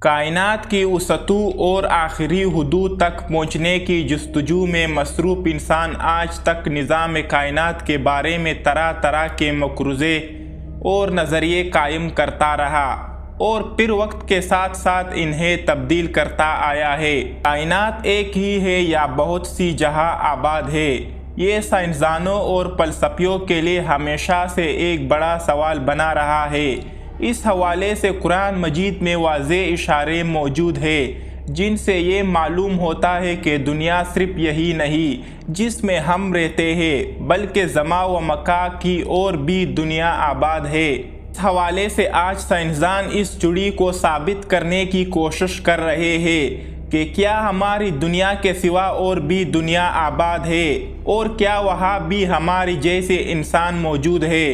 کائنات کی وسعتوں اور آخری حدود تک پہنچنے کی جستجو میں مصروف انسان آج تک نظام کائنات کے بارے میں طرح طرح کے مفروضے اور نظریے قائم کرتا رہا اور پھر وقت کے ساتھ ساتھ انہیں تبدیل کرتا آیا ہے۔ کائنات ایک ہی ہے یا بہت سی جہاں آباد ہے؟ یہ سائنسدانوں اور فلسفیوں کے لیے ہمیشہ سے ایک بڑا سوال بنا رہا ہے۔ اس حوالے سے قرآن مجید میں واضح اشارے موجود ہیں جن سے یہ معلوم ہوتا ہے کہ دنیا صرف یہی نہیں جس میں ہم رہتے ہیں بلکہ زمان و مکان کی اور بھی دنیا آباد ہے۔ اس حوالے سے آج سائنسدان اس جڑی کو ثابت کرنے کی کوشش کر رہے ہیں کہ کیا ہماری دنیا کے سوا اور بھی دنیا آباد ہے اور کیا وہاں بھی ہماری جیسے انسان موجود ہے۔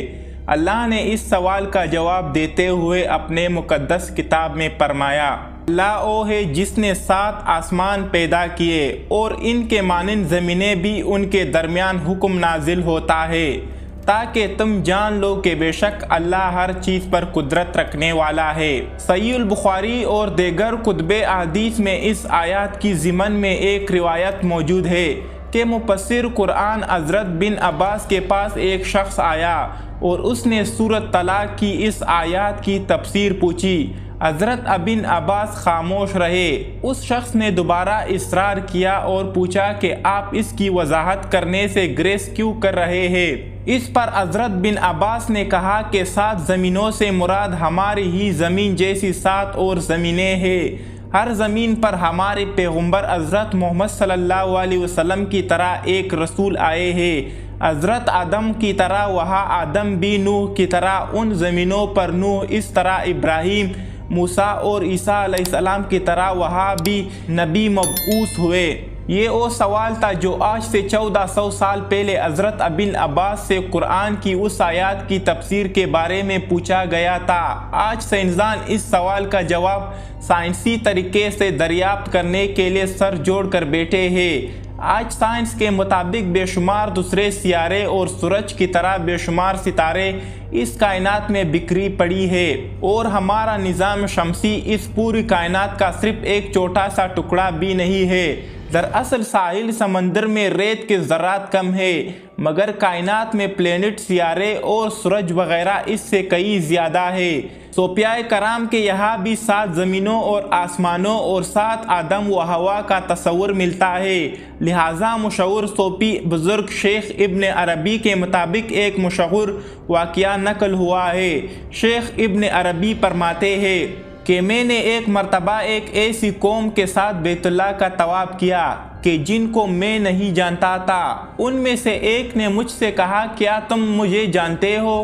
اللہ نے اس سوال کا جواب دیتے ہوئے اپنے مقدس کتاب میں فرمایا، اللہ وہ ہے جس نے 7 آسمان پیدا کیے اور ان کے مانند زمینیں بھی ان کے درمیان حکم نازل ہوتا ہے تاکہ تم جان لو کہ بے شک اللہ ہر چیز پر قدرت رکھنے والا ہے۔ صحیح البخاری اور دیگر کتب احادیث میں اس آیات کی ضمن میں ایک روایت موجود ہے کہ مفسر قرآن حضرت بن عباس کے پاس ایک شخص آیا اور اس نے سورۃ طلاق کی اس آیات کی تفسیر پوچھی۔ حضرت ابن عباس خاموش رہے۔ اس شخص نے دوبارہ اصرار کیا اور پوچھا کہ آپ اس کی وضاحت کرنے سے گریز کیوں کر رہے ہیں؟ اس پر حضرت بن عباس نے کہا کہ 7 زمینوں سے مراد ہماری ہی زمین جیسی 7 اور زمینیں ہیں۔ ہر زمین پر ہمارے پیغمبر حضرت محمد صلی اللہ علیہ وسلم کی طرح ایک رسول آئے ہیں۔ حضرت آدم کی طرح وہاں آدم بھی، نوح کی طرح ان زمینوں پر نوح، اس طرح ابراہیم، موسیٰ اور عیسیٰ علیہ السلام کی طرح وہاں بھی نبی مبعوث ہوئے۔ یہ وہ سوال تھا جو آج سے 1400 سال پہلے حضرت ابن عباس سے قرآن کی اس آیات کی تفسیر کے بارے میں پوچھا گیا تھا۔ آج سائنسدان اس سوال کا جواب سائنسی طریقے سے دریافت کرنے کے لیے سر جوڑ کر بیٹھے ہیں۔ آج سائنس کے مطابق بے شمار دوسرے سیارے اور سورج کی طرح بے شمار ستارے اس کائنات میں بکھری پڑی ہے اور ہمارا نظام شمسی اس پوری کائنات کا صرف ایک چھوٹا سا ٹکڑا بھی نہیں ہے۔ دراصل ساحل سمندر میں ریت کے ذرات کم ہے مگر کائنات میں پلینٹ، سیارے اور سورج وغیرہ اس سے کئی زیادہ ہے۔ صوفیاء کرام کے یہاں بھی 7 زمینوں اور آسمانوں اور 7 آدم و حوا کا تصور ملتا ہے۔ لہٰذا مشہور صوفی بزرگ شیخ ابن عربی کے مطابق ایک مشہور واقعہ نقل ہوا ہے۔ شیخ ابن عربی فرماتے ہیں کہ میں نے ایک مرتبہ ایک ایسی قوم کے ساتھ بیت اللہ کا طواف کیا کہ جن کو میں نہیں جانتا تھا۔ ان میں سے ایک نے مجھ سے کہا، کیا تم مجھے جانتے ہو؟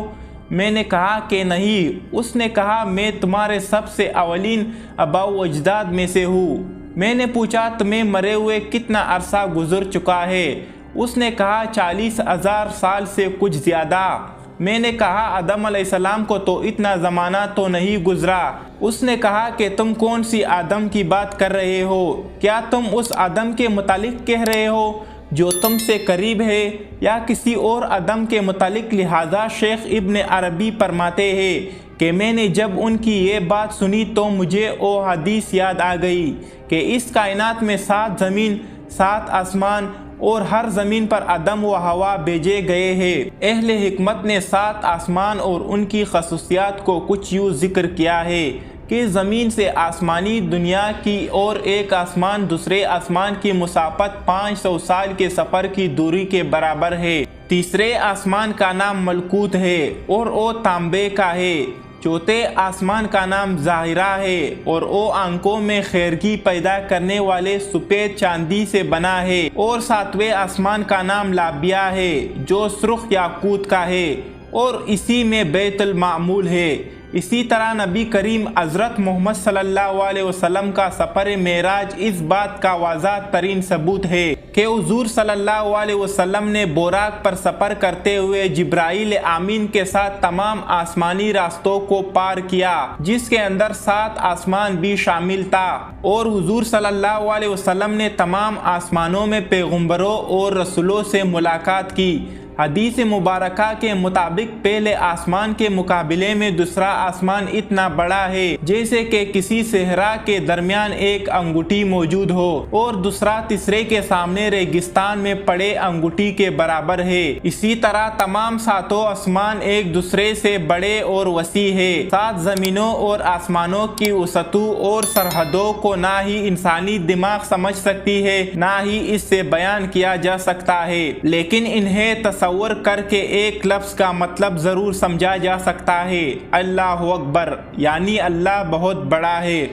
میں نے کہا کہ نہیں۔ اس نے کہا، میں تمہارے سب سے اولین آباء و اجداد میں سے ہوں۔ میں نے پوچھا، تمہیں مرے ہوئے کتنا عرصہ گزر چکا ہے؟ اس نے کہا، 40,000 سال سے کچھ زیادہ۔ میں نے کہا، آدم علیہ السلام کو تو اتنا زمانہ تو نہیں گزرا۔ اس نے کہا کہ تم کون سی آدم کی بات کر رہے ہو؟ کیا تم اس آدم کے متعلق کہہ رہے ہو جو تم سے قریب ہے یا کسی اور آدم کے متعلق؟ لہٰذا شیخ ابن عربی فرماتے ہیں کہ میں نے جب ان کی یہ بات سنی تو مجھے وہ حدیث یاد آ گئی کہ اس کائنات میں 7 زمین، 7 آسمان اور ہر زمین پر آدم و حوا بھیجے گئے ہیں۔ اہل حکمت نے 7 آسمان اور ان کی خصوصیات کو کچھ یوں ذکر کیا ہے کہ زمین سے آسمانی دنیا کی اور ایک آسمان دوسرے آسمان کی مسافت 500 سال کے سفر کی دوری کے برابر ہے۔ تیسرے آسمان کا نام ملکوت ہے اور وہ تانبے کا ہے۔ چوتھے آسمان کا نام ظاہرہ ہے اور وہ آنکھوں میں خیرگی پیدا کرنے والے سفید چاندی سے بنا ہے۔ اور 7ویں آسمان کا نام لابیہ ہے جو سرخ یاقوت کا ہے اور اسی میں بیت المعمول ہے۔ اسی طرح نبی کریم حضرت محمد صلی اللہ علیہ وسلم کا سفر معراج اس بات کا واضح ترین ثبوت ہے کہ حضور صلی اللہ علیہ وسلم نے براق پر سفر کرتے ہوئے جبرائیل امین کے ساتھ تمام آسمانی راستوں کو پار کیا جس کے اندر 7 آسمان بھی شامل تھا، اور حضور صلی اللہ علیہ وسلم نے تمام آسمانوں میں پیغمبروں اور رسولوں سے ملاقات کی۔ حدیث مبارکہ کے مطابق پہلے آسمان کے مقابلے میں دوسرا آسمان اتنا بڑا ہے جیسے کہ کسی صحرا کے درمیان ایک انگوٹھی موجود ہو، اور دوسرا تیسرے کے سامنے ریگستان میں پڑے انگوٹھی کے برابر ہے۔ اسی طرح تمام ساتوں آسمان ایک دوسرے سے بڑے اور وسیع ہے۔ 7 زمینوں اور آسمانوں کی وسعتوں اور سرحدوں کو نہ ہی انسانی دماغ سمجھ سکتی ہے، نہ ہی اس سے بیان کیا جا سکتا ہے، لیکن انہیں تصور کر کے ایک لفظ کا مطلب ضرور سمجھا جا سکتا ہے۔ اللہ اکبر، یعنی اللہ بہت بڑا ہے۔